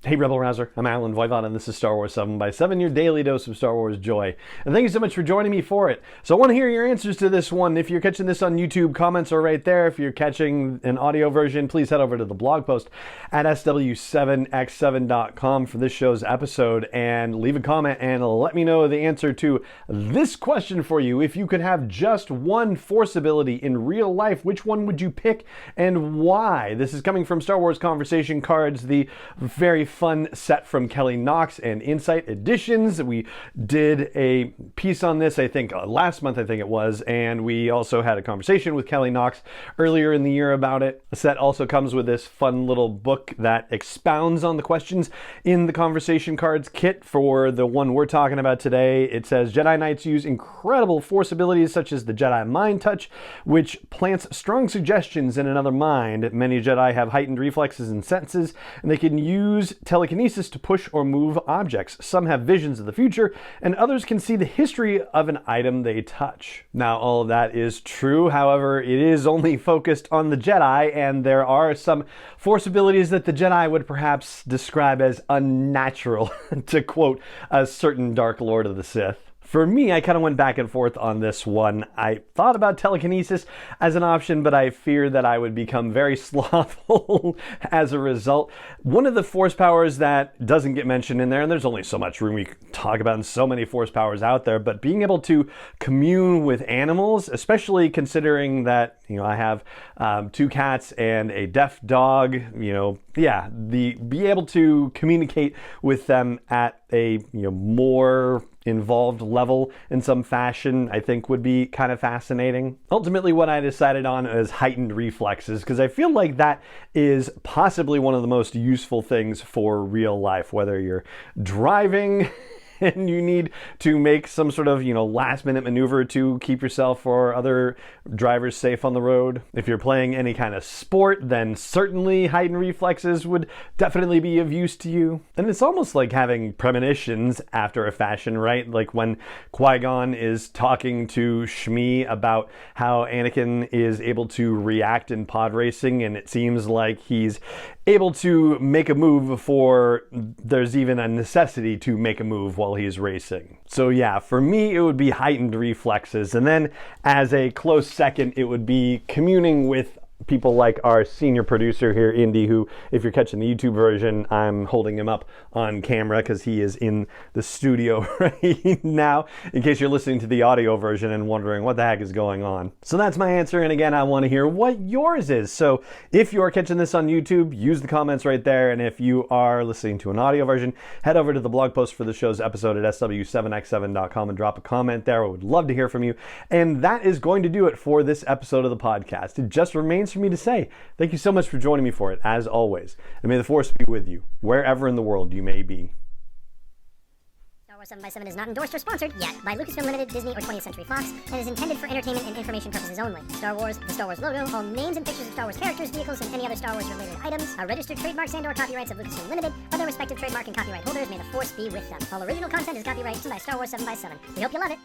Hey Rebel Rouser, I'm Alan Voivod and this is Star Wars 7 by 7, your daily dose of Star Wars joy. And thank you so much for joining me for it. So I want to hear your answers to this one. If you're catching this on YouTube, comments are right there. If you're catching an audio version, please head over to the blog post at sw7x7.com for this show's episode and leave a comment and let me know the answer to this question for you. If you could have just one Force ability in real life, which one would you pick and why? This is coming from Star Wars Conversation Cards, the very fun set from Kelly Knox and Insight Editions. We did a piece on this, I think, last month, I think it was, and we also had a conversation with Kelly Knox earlier in the year about it. The set also comes with this fun little book that expounds on the questions in the Conversation Cards kit for the one we're talking about today. It says, Jedi Knights use incredible Force abilities such as the Jedi Mind Touch, which plants strong suggestions in another mind. Many Jedi have heightened reflexes and senses, and they can use telekinesis to push or move objects. Some have visions of the future, and others can see the history of an item they touch. Now, all of that is true. However, it is only focused on the Jedi, and there are some Force abilities that the Jedi would perhaps describe as unnatural, to quote a certain Dark Lord of the Sith. For me, I kind of went back and forth on this one. I thought about telekinesis as an option, but I fear that I would become very slothful as a result. One of the Force powers that doesn't get mentioned in there, and there's only so much room we can talk about and so many Force powers out there, but being able to commune with animals, especially considering that, I have 2 cats and a deaf dog, be able to communicate with them at a, more involved level in some fashion, I think would be kind of fascinating. Ultimately, what I decided on is heightened reflexes, because I feel like that is possibly one of the most useful things for real life, whether you're driving and you need to make some sort of, last minute maneuver to keep yourself or other drivers safe on the road. If you're playing any kind of sport, then certainly heightened reflexes would definitely be of use to you. And it's almost like having premonitions after a fashion, right? Like when Qui-Gon is talking to Shmi about how Anakin is able to react in pod racing, and it seems like he's able to make a move before there's even a necessity to make a move while he's racing. So yeah, for me, it would be heightened reflexes. And then as a close second, it would be communing with people like our senior producer here, Indy, who, if you're catching the YouTube version, I'm holding him up on camera because he is in the studio right now, in case you're listening to the audio version and wondering what the heck is going on. So that's my answer, and again, I want to hear what yours is. So if you are catching this on YouTube, use the comments right there, and if you are listening to an audio version, head over to the blog post for the show's episode at sw7x7.com and drop a comment there. I would love to hear from you. And that is going to do it for this episode of the podcast. It just remains for me to say thank you so much for joining me for it, as always, and may the Force be with you wherever in the world you may be. Star Wars 7 by 7 is not endorsed or sponsored yet by Lucasfilm Limited, Disney, or 20th Century Fox, and is intended for entertainment and information purposes only. Star Wars, the Star Wars logo, all names and pictures of Star Wars characters, vehicles, and any other Star Wars related items are registered trademarks and/or copyrights of Lucasfilm Limited, or their respective trademark and copyright holders. May the Force be with them. All original content is copyright by Star Wars 7 by 7. We hope you love it.